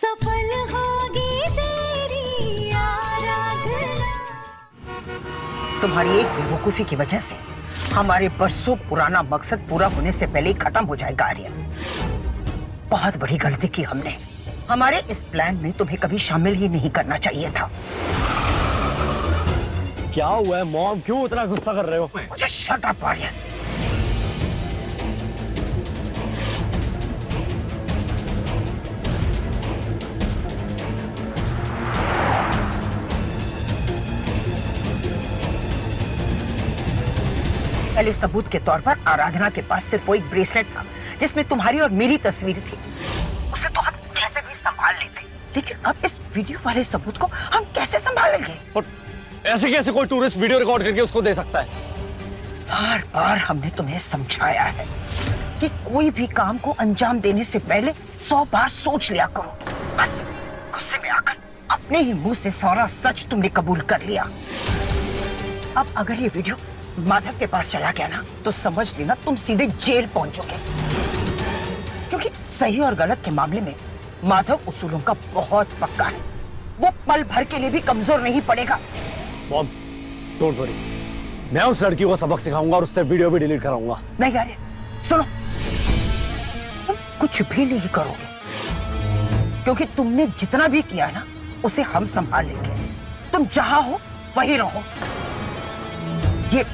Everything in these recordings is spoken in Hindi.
सफल होगी तेरी आराधना। तुम्हारी एक बेवकूफी की वजह से हमारे बरसों पुराना मकसद पूरा होने से पहले ही खत्म हो जाएगा आर्यन। बहुत बड़ी गलती की हमने। हमारे इस प्लान में तुम्हें कभी शामिल ही नहीं करना चाहिए था। क्या हुआ है मॉम, क्यों इतना गुस्सा कर रहे हो? मुझे शट अप आर्यन। पहले सबूत के तौर पर आराधना के पास सिर्फ वो एक ब्रेसलेट था जिसमें तुम्हारी और मेरी तस्वीर थी। उसे तो हम कैसे भी संभाल लेते, लेकिन अब इस वीडियो वाले सबूत को हम कैसे संभालेंगे? और ऐसे कैसे कोई टूरिस्ट वीडियो रिकॉर्ड करके उसको दे सकता है? बार बार हमने तुम्हें समझाया है कि कोई भी काम को अंजाम देने से पहले 100 बार सोच लिया करो। बस गुस्से में आकर अपने ही मुंह से सारा सच तुमने कबूल कर लिया। अब अगर ये वीडियो माधव के पास चला गया ना, तो समझ लेना तुम सीधे जेल पहुंचोगे, क्योंकि सही और गलत के मामले में माधव उसूलों का बहुत पक्का है। वो पल भर के लिए भी कमजोर नहीं पड़ेगा। मॉम, डोंट वरी, मैं उस लड़की को सबक सिखाऊंगा और उससे वीडियो भी डिलीट कराऊंगा। नहीं यार, सुनो, तुम कुछ भी नहीं करोगे, क्योंकि तुमने जितना भी किया ना उसे हम संभाल लेंगे। तुम जहां हो वहीं रहो। ये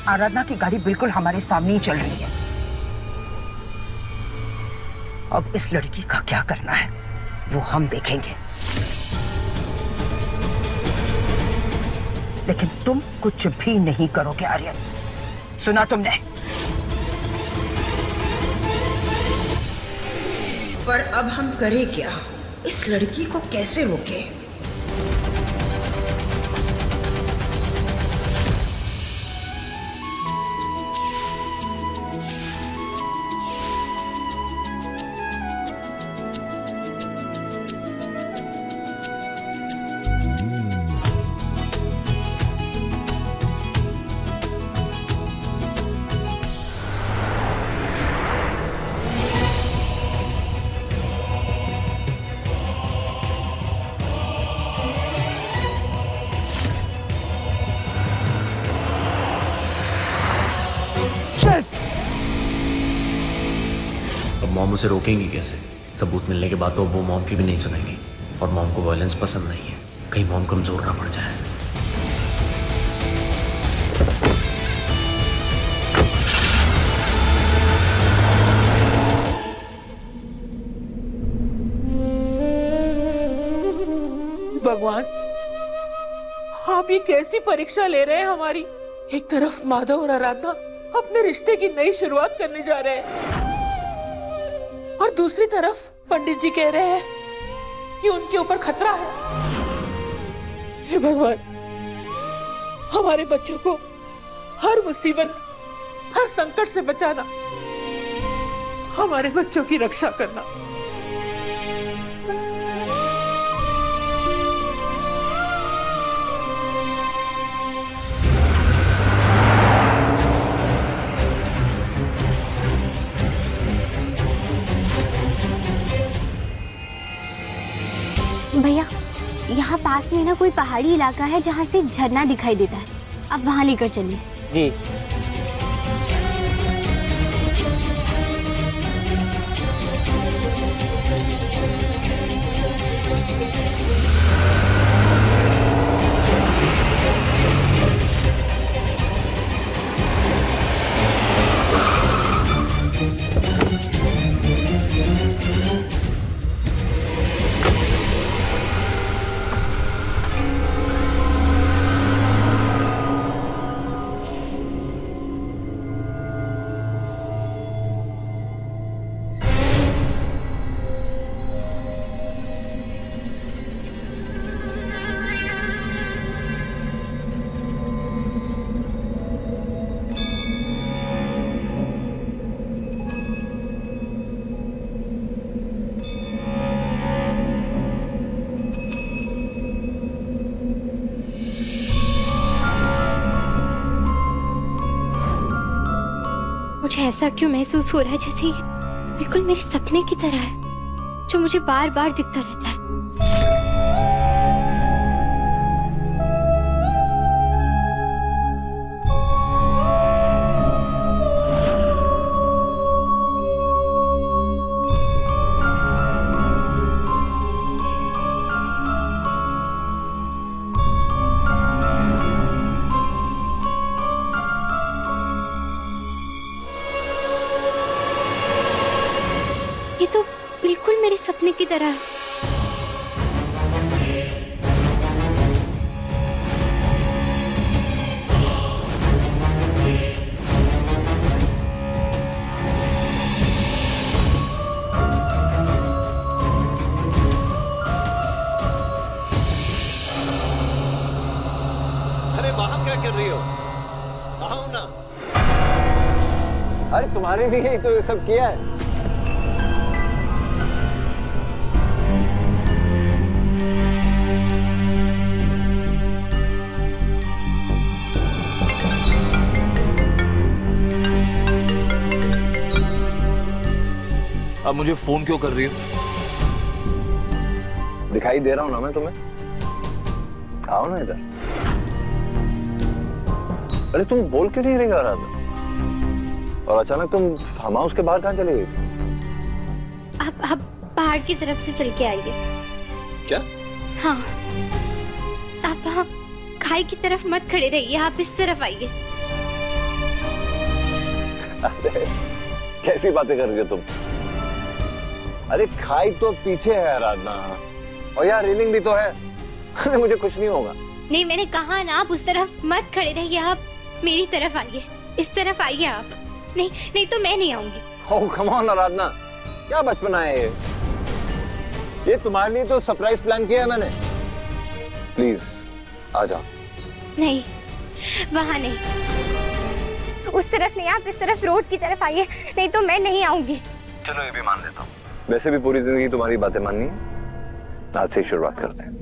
आराधना की गाड़ी बिल्कुल हमारे सामने ही चल रही है। अब इस लड़की का क्या करना है वो हम देखेंगे, लेकिन तुम कुछ भी नहीं करोगे आर्यन। सुना तुमने? पर अब हम करें क्या? इस लड़की को कैसे रोकें? अब मॉम उसे रोकेंगी कैसे? सबूत मिलने के बाद तो वो मॉम की भी नहीं सुनेंगी, और मॉम को वायलेंस पसंद नहीं है। कहीं मॉम कमजोर ना पड़ जाए। भगवान, आप ये कैसी परीक्षा ले रहे हैं हमारी? एक तरफ माधव और आराधना अपने रिश्ते की नई शुरुआत करने जा रहे हैं, और दूसरी तरफ पंडित जी कह रहे हैं कि उनके ऊपर खतरा है। हे भगवान, हमारे बच्चों को हर मुसीबत, हर संकट से बचाना, हमारे बच्चों की रक्षा करना। भैया, यहाँ पास में ना कोई पहाड़ी इलाका है जहाँ से झरना दिखाई देता है, आप वहाँ लेकर चलिए। जी। मुझे ऐसा क्यों महसूस हो रहा है जैसे ये बिल्कुल मेरे सपने की तरह है। जो मुझे बार बार दिखता रहता है। ये तो बिल्कुल मेरे सपने की तरह है। अरे वहां क्या कर रही हो? आओ ना। अरे तुम्हारे लिए ही तो ये सब किया है। अब मुझे फोन क्यों कर रही हो? दिखाई दे रहा हूं ना मैं तुम्हें? आओ ना इधर। अरे तुम बोल क्यों नहीं रही आराधना? और अचानक तुम फार्म हाउस के बाहर कहाँ चली गई थी? आप पहाड़ की तरफ से चल के आइए। क्या? हाँ, आप वहाँ खाई की तरफ मत खड़े रहिए, आप इस तरफ आइए। अरे कैसी बातें कर रही हो तुम? अरे खाई तो पीछे है आराधना, और यहाँ रेलिंग भी तो है। अरे मुझे कुछ नहीं होगा। नहीं, मैंने कहा ना, आप उस तरफ मत खड़े रहिए, आप मेरी तरफ आइए, इस तरफ आइए आप। नहीं नहीं तो मैं नहीं आऊंगी। ओह कम ऑन आराधना, क्या बचपना है ये तुम्हारे लिए तो सरप्राइज प्लान किया है मैंने। प्लीज आ जाओ। नहीं, वहाँ नहीं, उस तरफ नहीं, आप इस तरफ रोड की तरफ आइए, नहीं तो मैं नहीं आऊंगी। चलो ये भी मान लेता हूँ। वैसे भी पूरी जिंदगी तुम्हारी बातें माननी है, आज से ही शुरुआत करते हैं।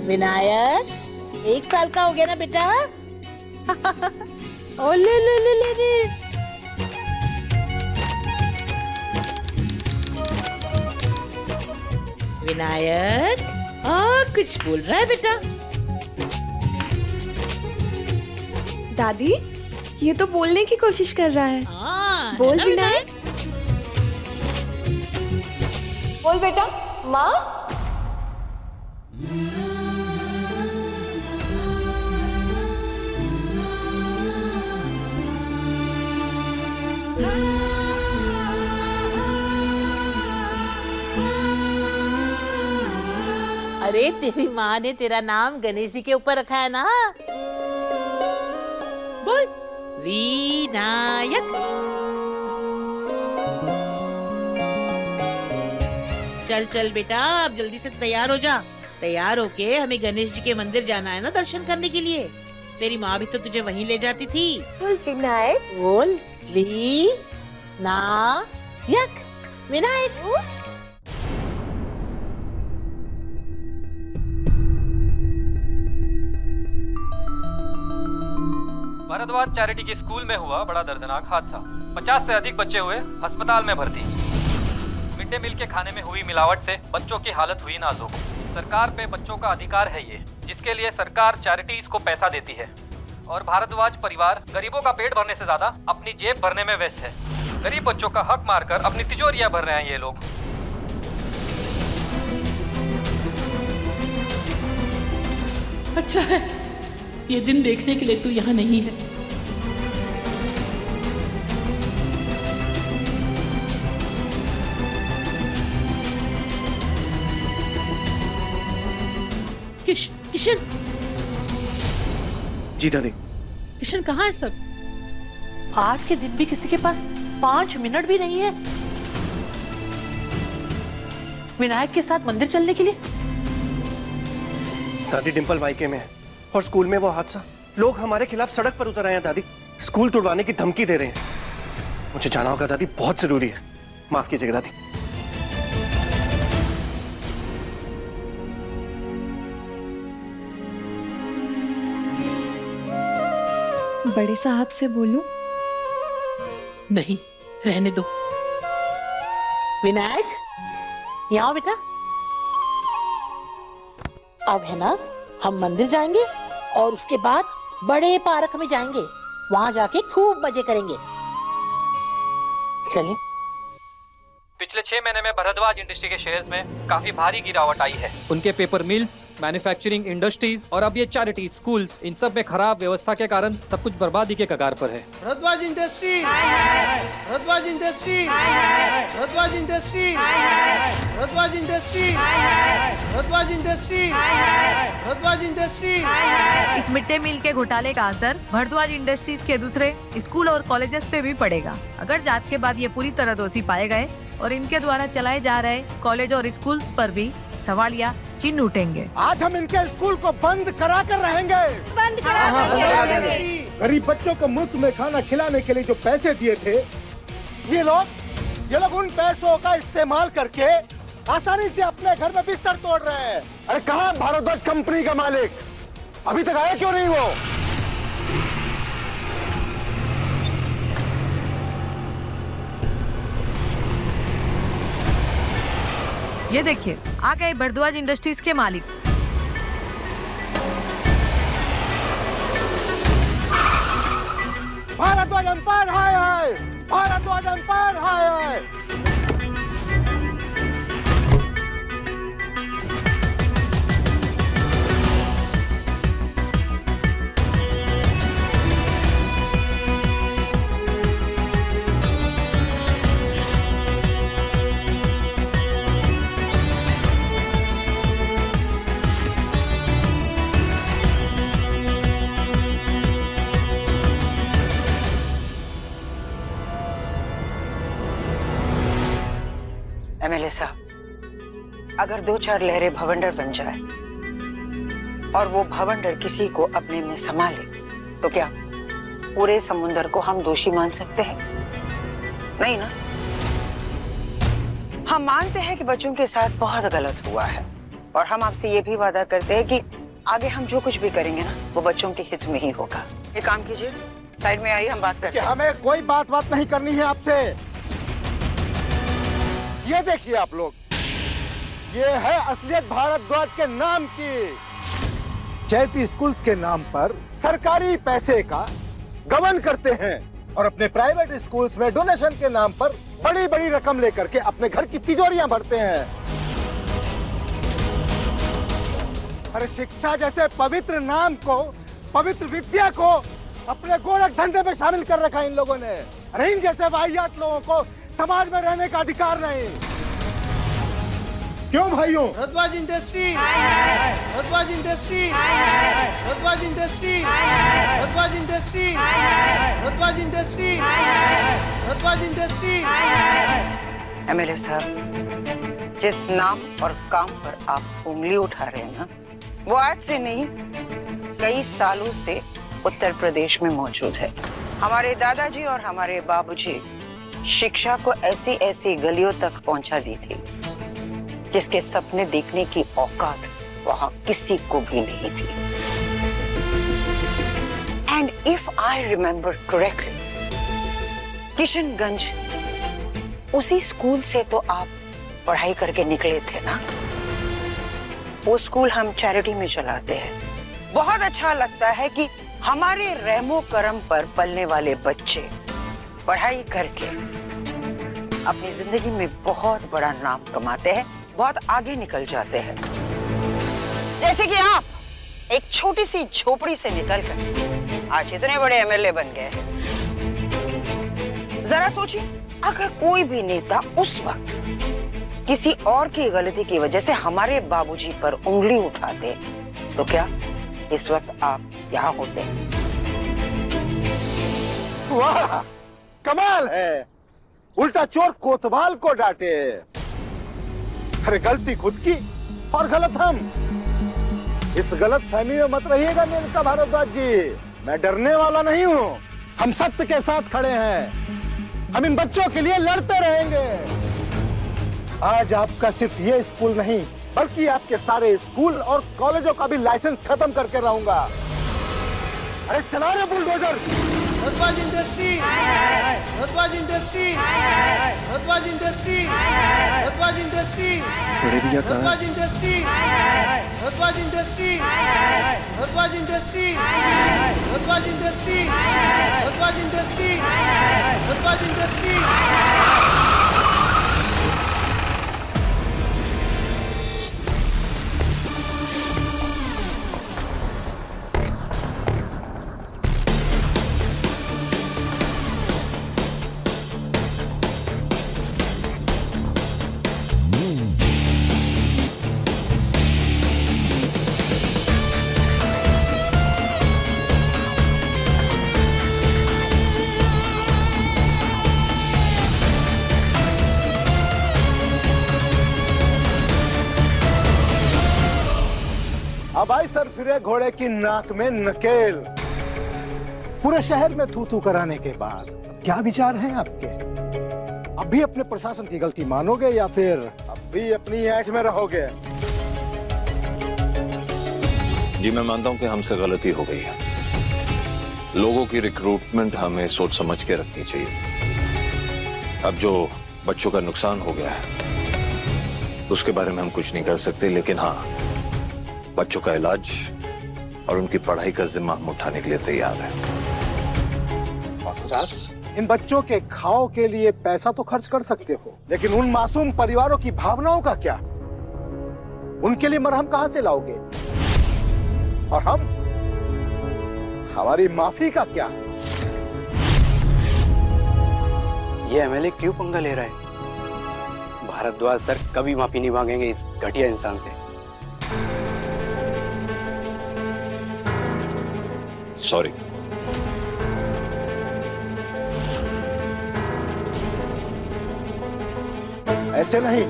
विनायक 1 साल का हो गया ना बेटा? ओ ले ले ले ले ले। विनायक कुछ बोल रहा है बेटा? दादी ये तो बोलने की कोशिश कर रहा है। बोल विनायक, बोल बेटा। माँ, अरे तेरी माँ ने तेरा नाम गणेश जी के ऊपर रखा है ना। बोल विनायक। चल चल बेटा, अब जल्दी से तैयार हो जा। तैयार होके हमें गणेश जी के मंदिर जाना है ना दर्शन करने के लिए। तेरी माँ भी तो तुझे वहीं ले जाती थी। बोल विनायक। बोल विनायक। विनायक। भारद्वाज चैरिटी के स्कूल में हुआ बड़ा दर्दनाक हादसा। 50 से अधिक बच्चे हुए अस्पताल में भर्ती। मिड डे मील के खाने में हुई मिलावट से बच्चों की हालत हुई नाजुक। सरकार पे बच्चों का अधिकार है ये, जिसके लिए सरकार चैरिटीज को पैसा देती है। और भारद्वाज परिवार गरीबों का पेट भरने से ज्यादा अपनी जेब भरने में व्यस्त है। गरीब बच्चों का हक मारकर अपनी तिजोरियां भर रहे हैं ये लोग। अच्छा है ये दिन देखने के लिए तू यहाँ नहीं है। किशन। जी दादी। किशन कहाँ है सब? आज के दिन भी किसी के पास 5 मिनट भी नहीं है विनायक के साथ मंदिर चलने के लिए। दादी डिंपल मायके में है और स्कूल में वो हादसा। लोग हमारे खिलाफ सड़क पर उतर आए हैं दादी, स्कूल तुड़वाने की धमकी दे रहे हैं। मुझे जाना होगा दादी, बहुत जरूरी है। माफ कीजिएगा दादी। बड़े साहब से बोलूं? नहीं, रहने दो। विनायक यहाँ बेटा। अब है ना हम मंदिर जाएंगे और उसके बाद बड़े पार्क में जाएंगे, वहां जाके खूब मजे करेंगे। चलिए। पिछले 6 महीने में भारद्वाज इंडस्ट्री के शेयर्स में काफी भारी गिरावट आई है। उनके पेपर मिल्स, मैन्युफैक्चरिंग इंडस्ट्रीज और अब ये चैरिटी स्कूल्स, इन सब में खराब व्यवस्था के कारण सब कुछ बर्बादी के कगार पर है। Bharadwaj industry, Bharadwaj industry, Bharadwaj industry, Bharadwaj industry, Bharadwaj industry, Bharadwaj industry. इस मिड डे मील के घोटाले का असर भारद्वाज इंडस्ट्रीज के दूसरे स्कूल और कॉलेजेस पे भी पड़ेगा। अगर जांच के बाद ये पूरी तरह दोषी पाए गए और इनके द्वारा चलाए जा रहे कॉलेज और स्कूल्स पर भी सवालिया चिन्ह उठेंगे। आज हम इनके स्कूल को बंद करा कर रहेंगे। बंद करा देंगे। गरीब बच्चों को मुफ्त में खाना खिलाने के लिए जो पैसे दिए थे, ये लोग उन पैसों का इस्तेमाल करके आसानी से अपने घर में बिस्तर तोड़ रहे हैं। अरे कहाँ भारद्वाज कंपनी का मालिक? अभी तक आया क्यों नहीं वो? ये देखिए आ गए भारद्वाज इंडस्ट्रीज के मालिक। भारद्वाज एम्पायर हाय हाय, भारद्वाज एम्पायर हाय हाय। एमएलए साहब, अगर 2-4 लहरें भवंडर बन जाए और वो भवंडर किसी को अपने में समा ले, तो क्या पूरे समुद्र को हम दोषी मान सकते हैं? नहीं ना। हम मानते हैं कि बच्चों के साथ बहुत गलत हुआ है और हम आपसे ये भी वादा करते हैं कि आगे हम जो कुछ भी करेंगे ना, वो बच्चों के हित में ही होगा। एक काम कीजिए, साइड में आइए, हम बात करते हैं। हमें कोई बात नहीं करनी है आपसे। ये देखिए आप लोग, ये है असलियत भारद्वाज के नाम की। चैरिटी स्कूल्स के नाम पर सरकारी पैसे का गबन करते हैं और अपने प्राइवेट स्कूल्स में डोनेशन के नाम पर बड़ी बड़ी रकम लेकर के अपने घर की तिजोरियां भरते हैं। अरे शिक्षा जैसे पवित्र नाम को, पवित्र विद्या को अपने गोरख धंधे में शामिल कर रखा इन लोगों ने। अरे इन जैसे वाहियात लोगों को समाज में रहने का अधिकार नहीं। क्यों भाइयों? Bharadwaj industry, Bharadwaj industry, Bharadwaj industry, Bharadwaj industry, Bharadwaj industry, Bharadwaj industry. MLA साहब, जिस नाम और काम पर आप उंगली उठा रहे हैं ना, वो आज से नहीं कई सालों से उत्तर प्रदेश में मौजूद है। हमारे दादाजी और हमारे बाबूजी शिक्षा को ऐसी ऐसी गलियों तक पहुंचा दी थी जिसके सपने देखने की औकात वहां किसी को भी नहीं थी। And if I remember correctly, Kishanganj, उसी स्कूल से तो आप पढ़ाई करके निकले थे ना? वो स्कूल हम चैरिटी में चलाते हैं। बहुत अच्छा लगता है कि हमारे रहमो करम पर पलने वाले बच्चे पढ़ाई करके अपनी जिंदगी में बहुत बड़ा नाम कमाते हैं, बहुत आगे निकल जाते हैं। जैसे कि आप एक छोटी सी झोपड़ी से निकलकर आज इतने बड़े एमएलए बन गए हैं। जरा सोचिए, अगर कोई भी नेता उस वक्त किसी और की गलती की वजह से हमारे बाबूजी पर उंगली उठाते तो क्या इस वक्त आप यहाँ होते? वाह, कमाल है। उल्टा चोर कोतवाल को डांटे। अरे गलती खुद की और गलत हम। इस गलत फहमी में मत रहिएगा मेनका भारद्वाज जी। मैं डरने वाला नहीं हूँ। हम सत्य के साथ खड़े हैं। हम इन बच्चों के लिए लड़ते रहेंगे। आज आपका सिर्फ ये स्कूल नहीं, बल्कि आपके सारे स्कूल और कॉलेजों का भी लाइसेंस खत्म करके रहूंगा। अरे चला रे bulldozer. Bharadwaj industry, Bharadwaj industry, Bharadwaj industry, Bharadwaj industry, Bharadwaj industry, Bharadwaj industry, Bharadwaj industry, Bharadwaj industry, Bharadwaj industry, Bharadwaj industry. अब आई सर फिरे घोड़े की नाक में नकेल। पूरे शहर में थू थू कराने के बाद क्या विचार हैं आपके? अब भी अपने प्रशासन की गलती मानोगे या फिर अब भी अपनी ऐठ में रहोगे? जी मैं मानता हूं कि हमसे गलती हो गई है। लोगों की रिक्रूटमेंट हमें सोच समझ के रखनी चाहिए। अब जो बच्चों का नुकसान हो गया है उसके बारे में हम कुछ नहीं कर सकते, लेकिन हाँ, बच्चों का इलाज और उनकी पढ़ाई का जिम्मा हम उठाने के लिए तैयार हैं। इन बच्चों के खाओ के लिए पैसा तो खर्च कर सकते हो, लेकिन उन मासूम परिवारों की भावनाओं का क्या? उनके लिए मरहम कहां से लाओगे? और हम, हमारी माफी का क्या? ये एमएलए क्यों पंगा ले रहा है? भारद्वाज सर कभी माफी नहीं मांगेंगे इस घटिया इंसान से। सॉरी। ऐसे नहीं,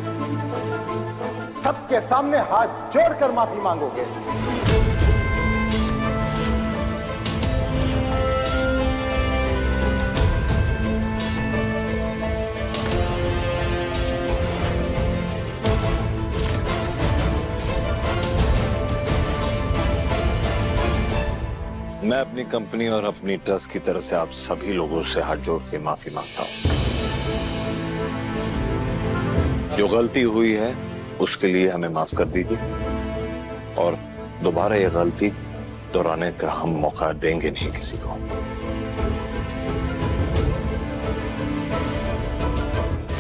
सबके सामने हाथ जोड़कर माफी मांगोगे। मैं अपनी कंपनी और अपनी ट्रस्ट की तरफ से आप सभी लोगों से हाथ जोड़ के माफी मांगता हूं। जो गलती हुई है उसके लिए हमें माफ कर दीजिए और दोबारा ये गलती दोहराने का हम मौका देंगे नहीं किसी को।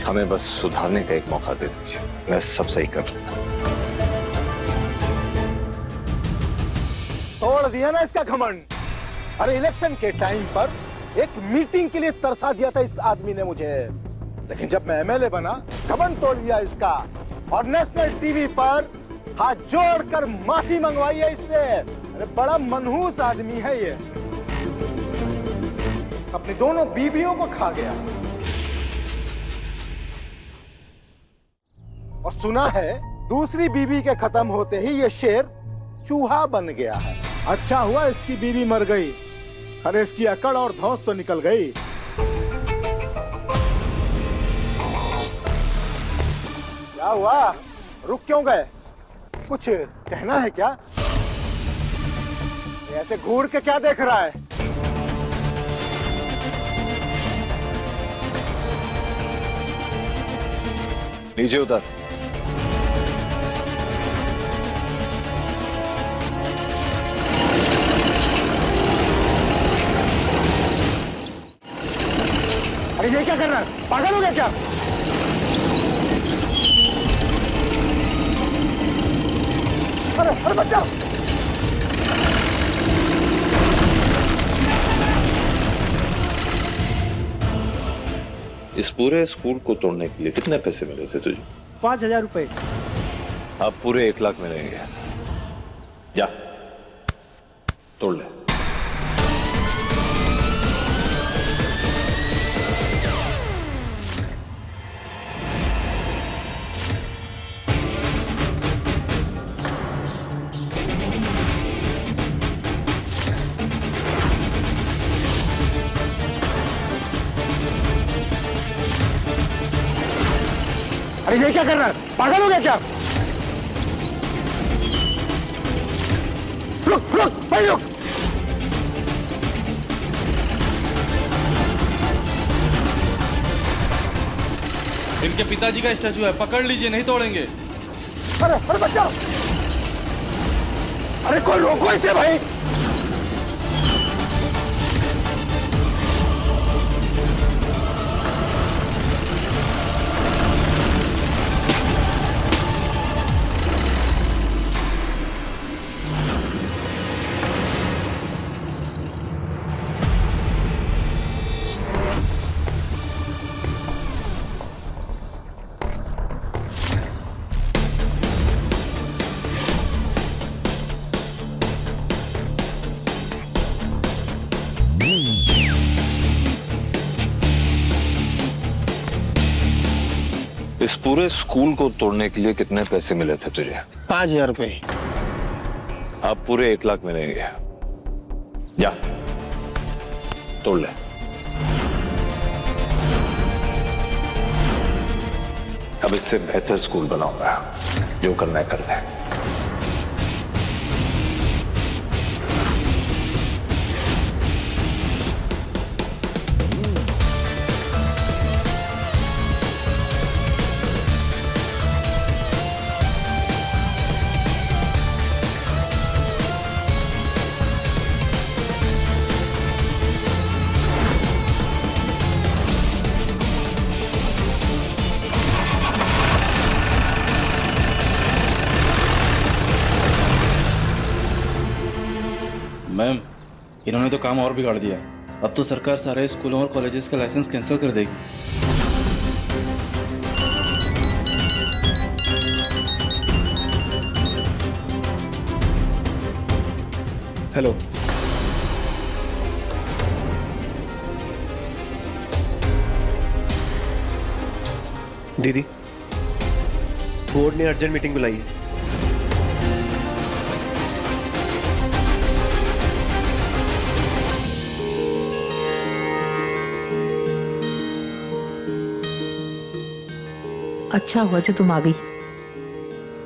हमें बस सुधारने का एक मौका दे दीजिए, मैं सब सही कर दूंगा। तोड़ दिया ना इसका घमंड। अरे इलेक्शन के टाइम पर एक मीटिंग के लिए तरसा दिया था इस आदमी ने मुझे, लेकिन जब मैं एमएलए बना घमंड तोड़ दिया इसका और नेशनल टीवी पर हाथ जोड़कर माफी मंगवाई है इससे। अरे बड़ा मनहूस आदमी है ये, अपनी दोनों बीवियों को खा गया और सुना है दूसरी बीवी के खत्म होते ही ये शेर चूहा बन गया है। अच्छा हुआ इसकी बीवी मर गई, अरे इसकी अकड़ और धौंस तो निकल गई। क्या हुआ, रुक क्यों गए? कुछ कहना है क्या? ऐसे घूर के क्या देख रहा है? नीचे उतर। अरे ये क्या कर रहा है, पागल हो गया क्या? अरे बच्चा, इस पूरे स्कूल को तोड़ने के लिए कितने पैसे मिले थे तुझे? 5,000 रुपए। अब पूरे 1 लाख मिलेंगे। जा तोड़ ले। अरे ये क्या कर रहा है, पागल हो गया क्या? रुक रुक भाई रुक। इनके पिताजी का स्टैचू है, पकड़ लीजिए, नहीं तोड़ेंगे। अरे बच्चा, अरे कोई रोको इसे भाई। इस पूरे स्कूल को तोड़ने के लिए कितने पैसे मिले थे तुझे? 5,000 रुपए। अब पूरे 1 लाख मिलेंगे। जा तोड़ ले। अब इससे बेहतर स्कूल बनाऊंगा, जो करना है कर ले। मैम, इन्होंने तो काम और बिगाड़ दिया। अब तो सरकार सारे स्कूलों और कॉलेजेस का लाइसेंस कैंसिल कर देगी। हेलो, दीदी, बोर्ड ने अर्जेंट मीटिंग बुलाई है। अच्छा हुआ जो तुम आ गई,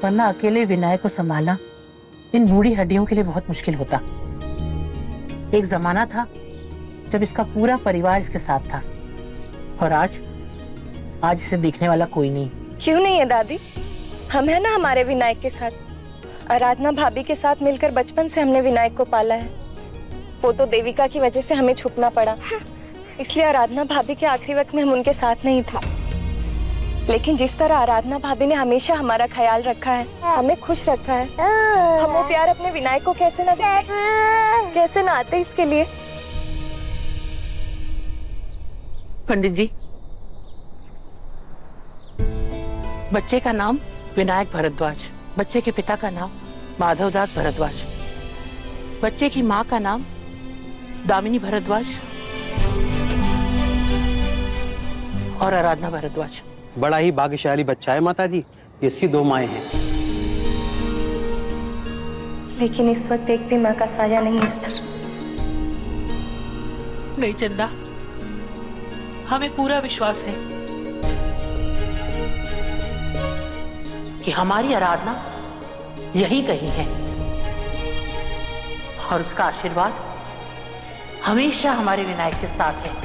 वरना अकेले विनायक को संभालना इन बूढ़ी हड्डियों के लिए बहुत मुश्किल होता। एक जमाना था जब इसका पूरा परिवार इसके साथ था, और आज इसे देखने वाला कोई नहीं। क्यों नहीं है दादी? हम है ना हमारे विनायक के साथ। आराधना भाभी के साथ मिलकर बचपन से हमने विनायक को पाला है। वो तो देविका की वजह से हमें छुपना पड़ा, इसलिए आराधना भाभी के आखिरी वक्त में हम उनके साथ नहीं थे। लेकिन जिस तरह आराधना भाभी ने हमेशा हमारा ख्याल रखा है, हमें खुश रखा है, हम वो प्यार अपने विनायक को कैसे ना आते इसके लिए। पंडित जी, बच्चे का नाम विनायक भारद्वाज, बच्चे के पिता का नाम माधवदास भारद्वाज, बच्चे की माँ का नाम दामिनी भारद्वाज और आराधना भारद्वाज। बड़ा ही भाग्यशाली बच्चा है माता जी, इसकी 2 माएं हैं। लेकिन इस वक्त एक भी माँ का साया नहीं इस पर। नहीं चंदा, हमें पूरा विश्वास है कि हमारी आराधना यही कहीं है और उसका आशीर्वाद हमेशा हमारे विनायक के साथ है।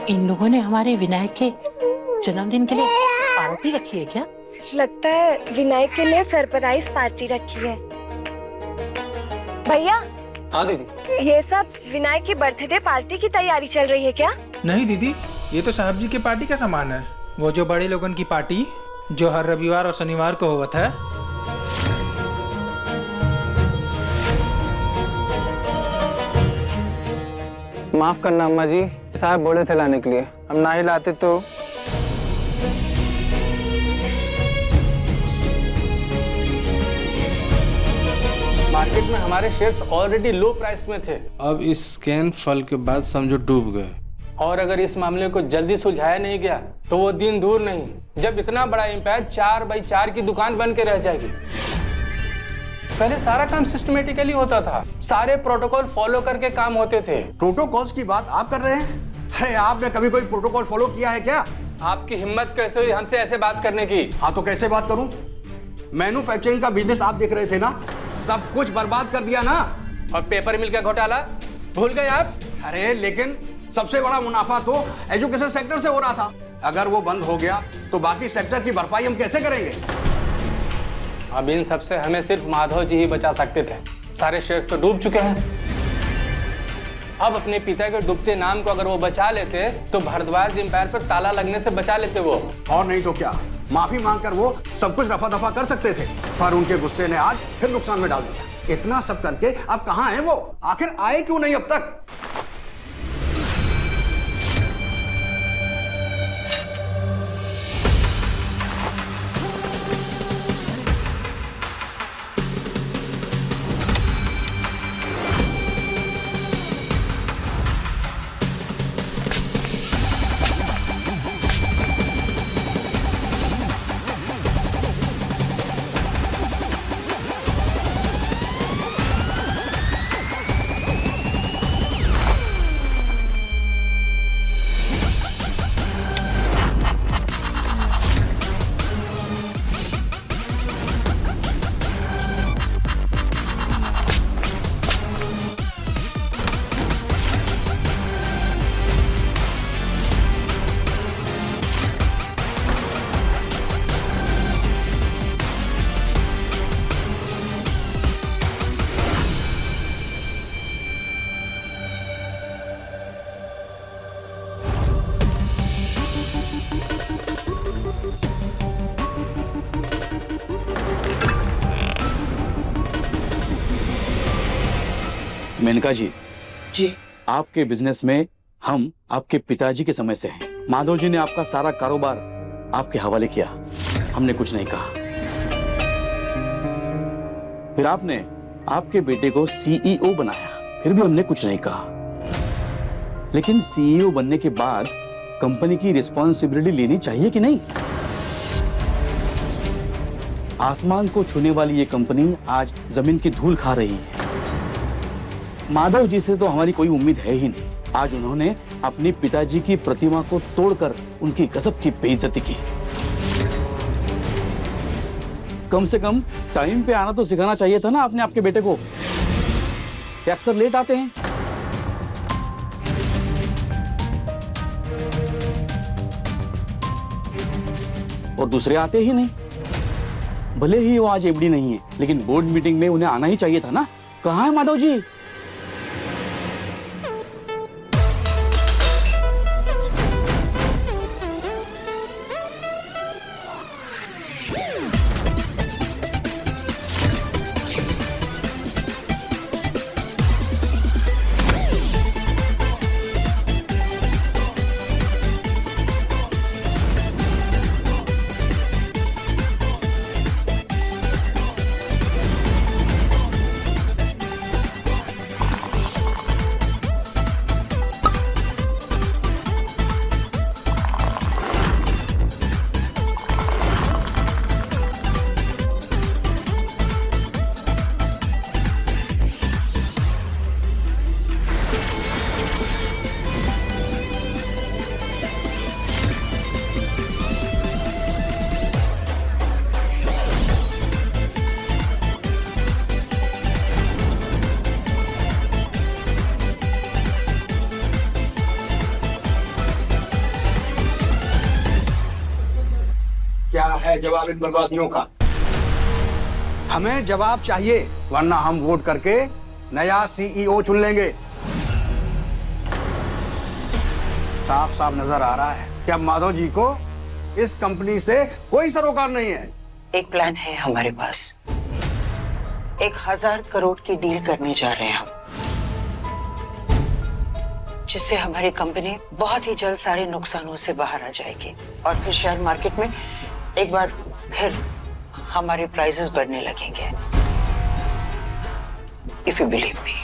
इन लोगों ने हमारे विनायक के जन्मदिन के लिए पार्टी रखी है क्या? लगता है विनायक के लिए सरप्राइज पार्टी रखी है। भैया। हाँ दीदी। ये सब विनायक की बर्थडे पार्टी की तैयारी चल रही है क्या? नहीं दीदी, ये तो साहब जी की पार्टी का सामान है। वो जो बड़े लोगों की पार्टी जो हर रविवार और शनिवार को होता है। माफ करना अम्मा जी, साहब बोले थे लाने के लिए, हम ना ही लाते तो। मार्केट में हमारे शेयर्स ऑलरेडी लो प्राइस में थे। अब इस स्कैन फल के बाद समझो डूब गए। और अगर इस मामले को जल्दी सुलझाया नहीं गया तो वो दिन दूर नहीं जब इतना बड़ा एम्पायर 4x4 की दुकान बन के रह जाएगी। पहले सारा काम सिस्टमेटिकली होता था, सारे प्रोटोकॉल फॉलो करके काम होते थे। प्रोटोकॉल्स की बात आप कर रहे हैं? अरे आपने कभी कोई प्रोटोकॉल फॉलो किया है क्या? आपकी हिम्मत कैसे हुई हमसे ऐसे बात करने की? हाँ तो कैसे बात करूं? मैन्युफैक्चरिंग का बिजनेस आप देख रहे थे ना, सब कुछ बर्बाद कर दिया ना। और पेपर मिल का घोटाला भूल गए आप? अरे लेकिन सबसे बड़ा मुनाफा तो एजुकेशन सेक्टर से हो रहा था। अगर वो बंद हो गया तो बाकी सेक्टर की भरपाई हम कैसे करेंगे? अब इन सबसे हमें सिर्फ माधव जी ही बचा सकते थे। सारे शेयर्स तो डूब चुके हैं। अब अपने पिता के डूबते नाम को अगर वो बचा लेते तो भारद्वाज एम्पायर पर ताला लगने से बचा लेते वो। और नहीं तो क्या, माफी मांगकर वो सब कुछ रफा दफा कर सकते थे, पर उनके गुस्से ने आज फिर नुकसान में डाल दिया। इतना सब करके अब कहां है वो? आखिर आए क्यों नहीं अब तक? मेनका जी, आपके बिजनेस में हम आपके पिताजी के समय से हैं। माधव जी ने आपका सारा कारोबार आपके हवाले किया, हमने कुछ नहीं कहा। फिर आपने आपके बेटे को सीईओ बनाया, फिर भी हमने कुछ नहीं कहा। लेकिन सीईओ बनने के बाद कंपनी की रिस्पॉन्सिबिलिटी लेनी चाहिए कि नहीं? आसमान को छूने वाली ये कंपनी आज जमीन की धूल खा रही है। माधव जी से तो हमारी कोई उम्मीद है ही नहीं। आज उन्होंने अपनी पिताजी की प्रतिमा को तोड़कर उनकी गजब की बेइज्जती की। कम से कम टाइम पे आना तो सिखाना चाहिए था ना आपने आपके बेटे को। अक्सर लेट आते हैं। और दूसरे आते ही नहीं। भले ही वो आज एमडी नहीं है, लेकिन बोर्ड मीटिंग में उन्हें आना ही चाहिए था ना। कहाँ है माधव जी? क्या है जवाब इन बर्बादियों का? हमें जवाब चाहिए, वरना हम वोट करके नया सीईओ चुन लेंगे। साफ साफ नजर आ रहा है कि अब माधव जी को इस कंपनी से कोई सरोकार नहीं है। एक प्लान है हमारे पास। 1000 करोड़ की डील करने जा रहे हैं हम, जिससे हमारी कंपनी बहुत ही जल्द सारे नुकसानों से बाहर आ जाएगी और फिर शेयर मार्केट में एक बार फिर हमारे प्राइसेस बढ़ने लगेंगे। If you believe me.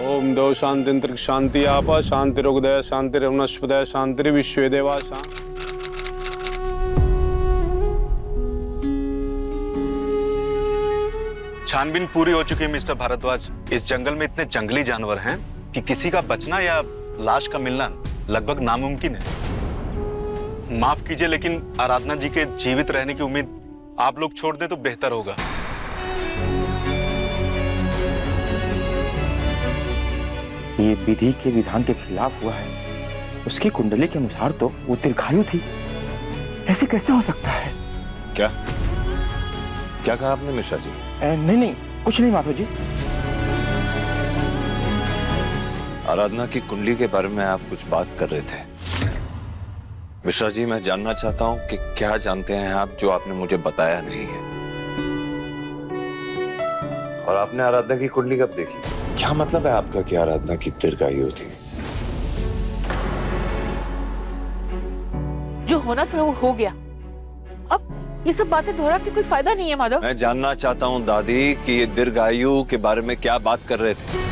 ओम दो शांति शांति आपा शांति रोगदय शांति रवनस्पदय शांति विश्व देवा शांति। छानबीन पूरी हो चुकी है मिस्टर भारद्वाज। इस जंगल में इतने जंगली जानवर हैं कि किसी का बचना या लाश का मिलना लगभग नामुमकिन है। माफ कीजिए, लेकिन आराधना जी के जीवित रहने की उम्मीद आप लोग छोड़ दें तो बेहतर होगा। ये विधि के विधान के खिलाफ हुआ है। उसकी कुंडली के अनुसार तो वो दीर्घायु थी। ऐसे कैसे हो सकता है? क्या क्या कहा आपने मिश्रा जी? नहीं कुछ नहीं माधव जी। आराधना की कुंडली के बारे में आप कुछ बात कर रहे थे। मिश्रा जी, मैं जानना चाहता हूं कि क्या जानते हैं आप जो आपने मुझे बताया नहीं है। और आपने आराधना की कुंडली कब देखी? क्या मतलब है आपका कि आराधना की दीर्घायु थी? जो होना था वो हो गया। अब ये सब बातें दोहरा के कोई फायदा नहीं है माधव। मैं जानना चाहता हूं दादी कि ये दीर्घायु के बारे में क्या बात कर रहे थे।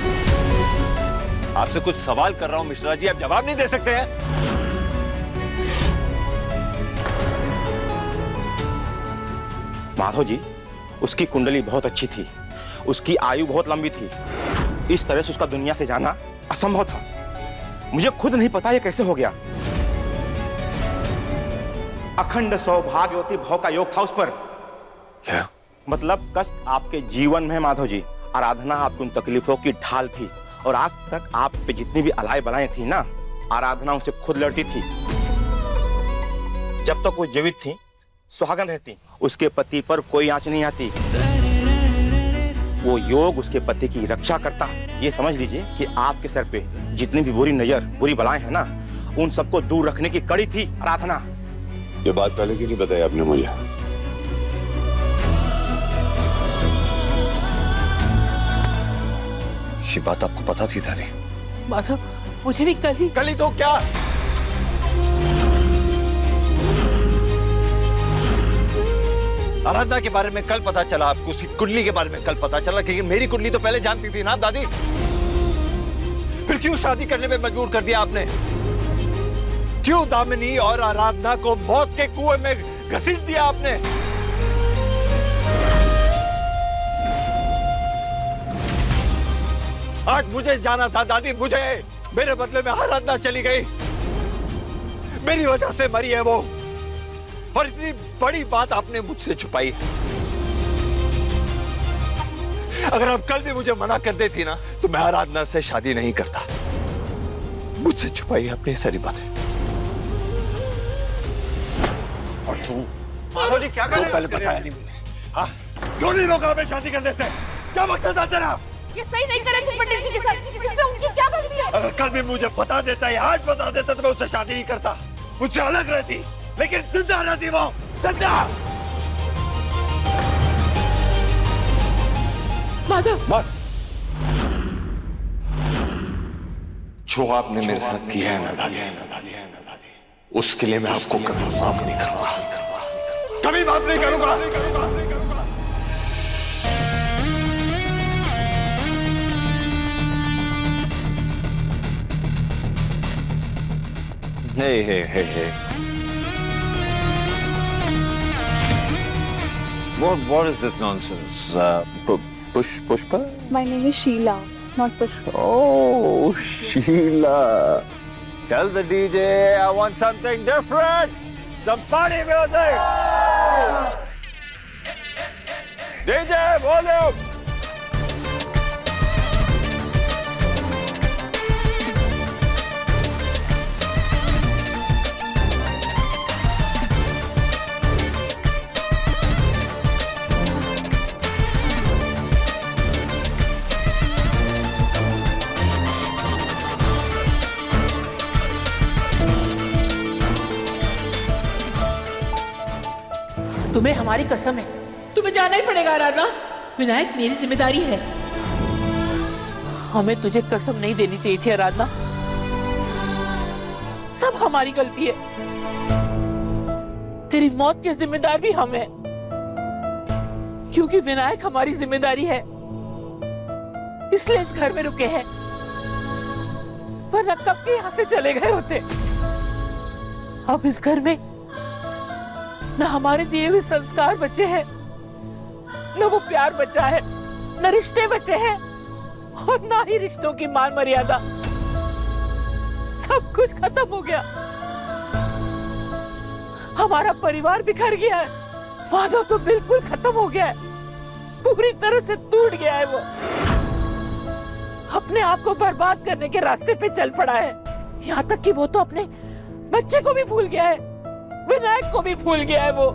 आपसे कुछ सवाल कर रहा हूं मिश्रा जी, आप जवाब नहीं दे सकते हैं? माधव जी, उसकी कुंडली बहुत अच्छी थी, उसकी आयु बहुत लंबी थी। इस तरह से उसका दुनिया से जाना असंभव था। मुझे खुद नहीं पता ये कैसे हो गया। अखंड सौभाग्यवती भाव का योग था उस पर। क्या मतलब कष्ट आपके जीवन में है माधव जी। आराधना आपकी उन तकलीफों की ढाल थी और आज तक आप पे जितनी भी अलाय बलाएं थी ना, आराधना उनसे खुद लड़ती थी। जब तक वो जीवित थी, सुहागन रहती, उसके पति पर कोई आंच नहीं आती। वो योग उसके पति की रक्षा करता। ये समझ लीजिए कि आपके सर पे जितनी भी बुरी नजर, बुरी बलाएं हैं ना, उन सबको दूर रखने की कड़ी थी आराधना। ये बात पहले क्यों नहीं बताई आपने मुझे? ये बात आपको पता थी दादी? माधव, मुझे भी कल ही तो क्या? आराधना के बारे में कल पता चला आपको, उसकी कुंडली के बारे में कल पता चला, क्योंकि मेरी कुंडली तो पहले जानती थी ना दादी। फिर क्यों शादी करने में मजबूर कर दिया आपने? क्यों दामिनी और आराधना को मौत के कुएं में घसीट दिया आपने? आज मुझे जाना था दादी, मुझे। मेरे बदले में आराधना चली गई, मेरी वजह से मरी है वो, और इतनी बड़ी बात आपने मुझसे छुपाई है। अगर आप कल भी मुझे मना कर देती ना तो मैं आराधना से शादी नहीं करता। मुझसे छुपाई है अपनी सारी बातें। और तू माधव जी क्या कर रहे हो? पहले बताया नहीं मुझे। हाँ, क्यों नहीं रोका हमें शादी करने से? क्या मकसद था तेरा? ये सही नहीं करे तुम पंडित जी के साथ, इसमें उनकी क्या गलती है? अगर कल भी मुझे बता देता या आज बता देता तो मैं उससे शादी नहीं करता, मुझसे अलग रहती, लेकिन जिंदा रहती वो, जिंदा। माधव, जो आपने मेरे साथ किया है ना दादी, उसके लिए मैं आपको कभी माफ नहीं करूंगा, कभी माफ नहीं करूंगा। Hey. What is this nonsense? Pushpa? My name is Sheila, not Pushpa. Oh, Sheila. Tell the DJ I want something different. Some party music. DJ, volume. तुम्हें हमारी कसम है, तुम्हें जाना ही पड़ेगा आराधना। विनायक मेरी जिम्मेदारी है, हमें तुझे कसम नहीं देनी चाहिए थी आराधना। सब हमारी गलती है, तेरी मौत के जिम्मेदार भी हम हैं, क्योंकि विनायक हमारी जिम्मेदारी है, इसलिए इस घर में रुके हैं, वरना कब के यहाँ से चले गए होते। अब इस घर में न हमारे दिए हुए संस्कार बचे हैं, न वो प्यार बचा है, न रिश्ते बचे हैं, और न ही रिश्तों की मान मर्यादा। सब कुछ खत्म हो गया, हमारा परिवार बिखर गया है, माधव तो बिल्कुल खत्म हो गया है, पूरी तरह से टूट गया है। वो अपने आप को बर्बाद करने के रास्ते पे चल पड़ा है, यहाँ तक कि वो तो अपने बच्चे को भी भूल गया है, विनायक को भी भूल गया है वो।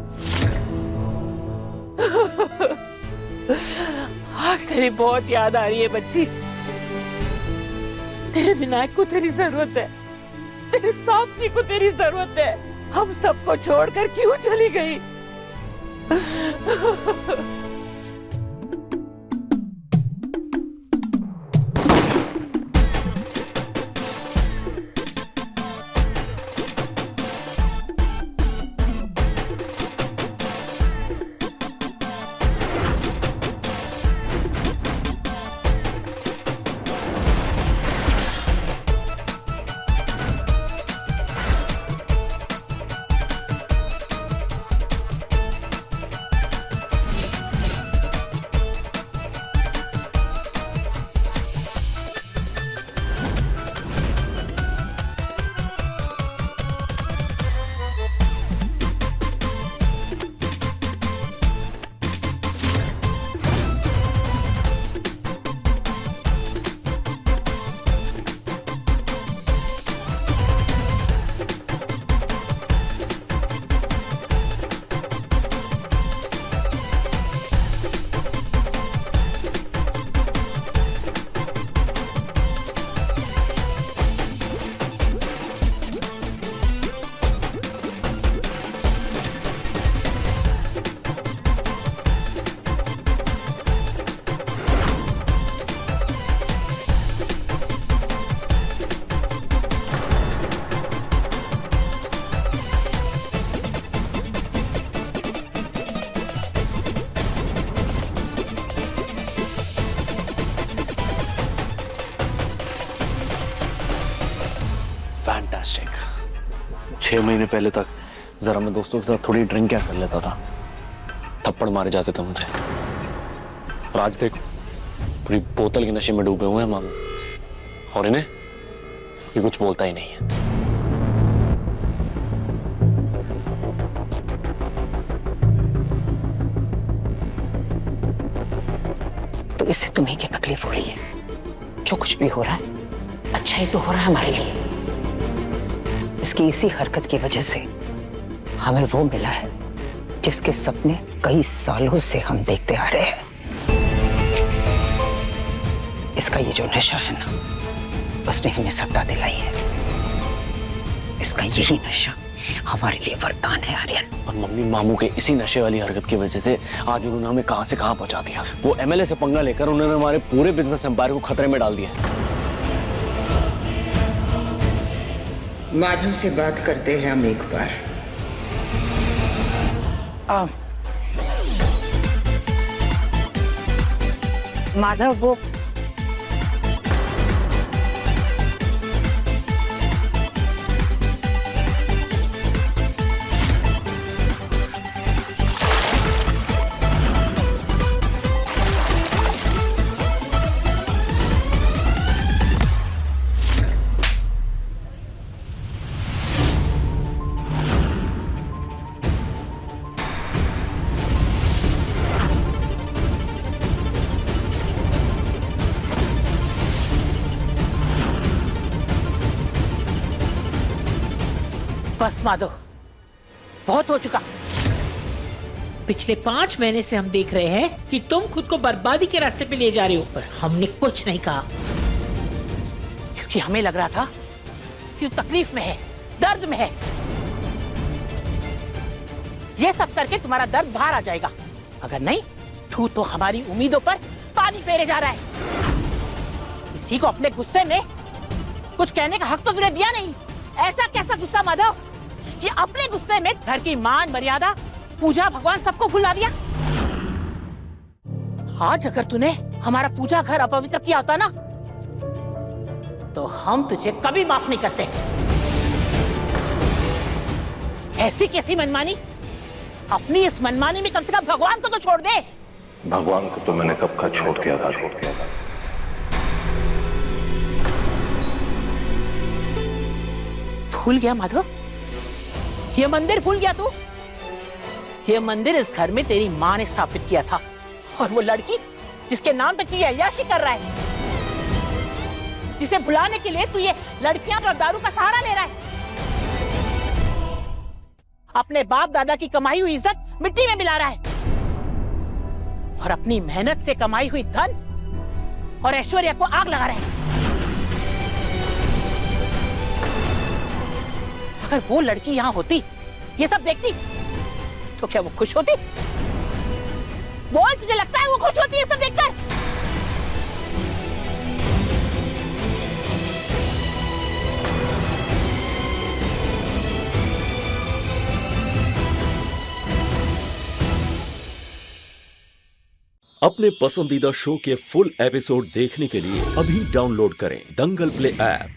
आज तेरी बहुत याद आ रही है बच्ची, तेरे विनायक को तेरी जरूरत है, तेरे साक्षी को तेरी जरूरत है। हम सबको छोड़कर क्यों चली गई? फैंटास्टिक। 6 महीने पहले तक जरा मैं दोस्तों के साथ थोड़ी ड्रिंक क्या कर लेता था, थप्पड़ मारे जाते थे मुझे। और आज देखो पूरी बोतल के नशे में डूबे हुए हैं मामू, और इन्हें ये कुछ बोलता ही नहीं है। तो इससे तुम्हें क्या तकलीफ हो रही है? जो कुछ भी हो रहा है अच्छा ही तो हो रहा है हमारे लिए। इसकी इसी हरकत की वजह से हमें वो मिला है जिसके सपने कई सालों से हम देखते आ रहे हैं। इसका ये जो नशा है ना, उसने हमें सत्ता दिलाई है। इसका यही नशा हमारे लिए वरदान है आर्यन। और मम्मी, मामू के इसी नशे वाली हरकत की वजह से आज उन्होंने हमें कहां से कहां पहुंचा दिया। वो एमएलए से पंगा लेकर उन्होंने हमारे पूरे बिजनेस एम्पायर को खतरे में डाल दिया। माधव से बात करते हैं हम एक बार। माधव, वो बस माधव, बहुत हो चुका। पिछले 5 महीने से हम देख रहे हैं कि तुम खुद को बर्बादी के रास्ते पे ले जा रहे हो, पर हमने कुछ नहीं कहा क्योंकि हमें लग रहा था कि तुम तकलीफ में है, दर्द में है। ये सब करके तुम्हारा दर्द बाहर आ जाएगा, अगर नहीं तो हमारी उम्मीदों पर पानी फेरे जा रहा है। किसी को अपने गुस्से में कुछ कहने का हक तो तुमने दिया नहीं। ऐसा कैसा गुस्सा माधव कि अपने गुस्से में घर की मान मर्यादा, पूजा, भगवान सबको भुला दिया। आज अगर तूने हमारा पूजा घर अपवित्र किया होता ना, तो हम तुझे कभी माफ नहीं करते। ऐसी कैसी मनमानी? अपनी इस मनमानी में कम से कम भगवान को तो छोड़ दे। भगवान को तो मैंने कब का छोड़ दिया था। भूल गया माधव? ये मंदिर भूल गया तू? ये मंदिर इस घर में तेरी माँ ने स्थापित किया था, और वो लड़की जिसके नाम पे तू ये अय्याशी कर रहा है, जिसे बुलाने के लिए तू ये लड़कियां और दारू का सहारा ले रहा है, अपने बाप दादा की कमाई हुई इज्जत मिट्टी में मिला रहा है, और अपनी मेहनत से कमाई हुई धन और ऐश्वर्या को आग लगा रहा है। अगर वो लड़की यहाँ होती, ये सब देखती, तो क्या वो खुश होती? बोल, तुझे लगता है वो खुश होती है सब देखकर? अपने पसंदीदा शो के फुल एपिसोड देखने के लिए अभी डाउनलोड करें दंगल प्ले ऐप।